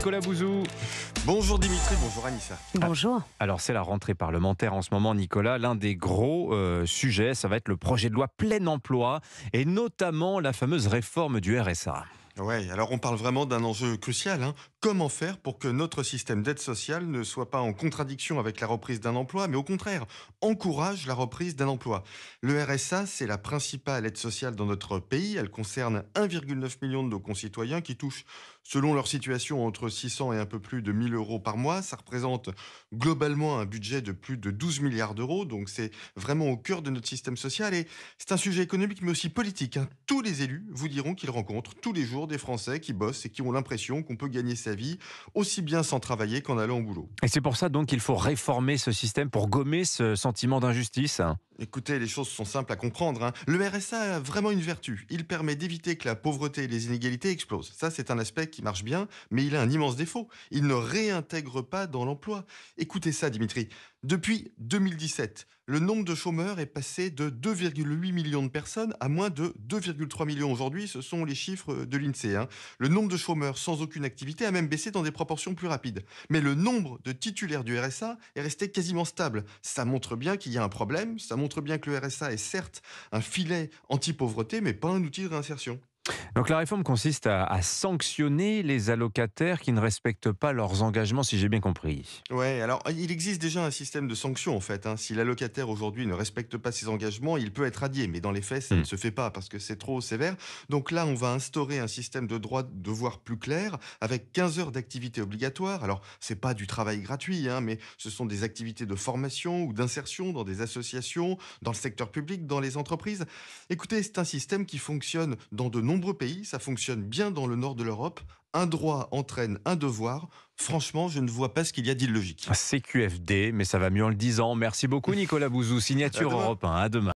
Nicolas Bouzou. Bonjour Dimitri, bonjour Anissa. Bonjour. Alors c'est la rentrée parlementaire en ce moment, Nicolas. L'un des gros sujets, ça va être le projet de loi plein emploi et notamment la fameuse réforme du RSA. Ouais, alors on parle vraiment d'un enjeu crucial. Comment faire pour que notre système d'aide sociale ne soit pas en contradiction avec la reprise d'un emploi, mais au contraire, encourage la reprise d'un emploi. Le RSA, c'est la principale aide sociale dans notre pays. Elle concerne 1,9 million de nos concitoyens qui touchent, selon leur situation, entre 600 et un peu plus de 1000 euros par mois. Ça représente globalement un budget de plus de 12 milliards d'euros. Donc c'est vraiment au cœur de notre système social. Et c'est un sujet économique, mais aussi politique. Tous les élus vous diront qu'ils rencontrent tous les jours des Français qui bossent et qui ont l'impression qu'on peut gagner sa vie aussi bien sans travailler qu'en allant au boulot. Et c'est pour ça donc qu'il faut réformer ce système pour gommer ce sentiment d'injustice. Écoutez, les choses sont simples à comprendre. Le RSA a vraiment une vertu. Il permet d'éviter que la pauvreté et les inégalités explosent. Ça, c'est un aspect qui marche bien, mais il a un immense défaut. Il ne réintègre pas dans l'emploi. Écoutez ça, Dimitri. Depuis 2017, le nombre de chômeurs est passé de 2,8 millions de personnes à moins de 2,3 millions aujourd'hui. Ce sont les chiffres de l'INSEE. Le nombre de chômeurs sans aucune activité a même baissé dans des proportions plus rapides. Mais le nombre de titulaires du RSA est resté quasiment stable. Ça montre bien qu'il y a un problème. Ça montre bien que le RSA est certes un filet anti-pauvreté, mais pas un outil de réinsertion. Donc la réforme consiste à sanctionner les allocataires qui ne respectent pas leurs engagements, si j'ai bien compris. Ouais, alors il existe déjà un système de sanctions en fait. Si l'allocataire aujourd'hui ne respecte pas ses engagements, il peut être radié, mais dans les faits, ça ne se fait pas parce que c'est trop sévère. Donc là, on va instaurer un système de droits de devoirs plus clair avec 15 heures d'activité obligatoire. Alors, c'est pas du travail gratuit, mais ce sont des activités de formation ou d'insertion dans des associations, dans le secteur public, dans les entreprises. Écoutez, c'est un système qui fonctionne dans de nombreux pays, ça fonctionne bien dans le nord de l'Europe. Un droit entraîne un devoir. Franchement, je ne vois pas ce qu'il y a d'illogique. CQFD, mais ça va mieux en le disant. Merci beaucoup Nicolas Bouzou, À signature demain. Europe 1. À demain.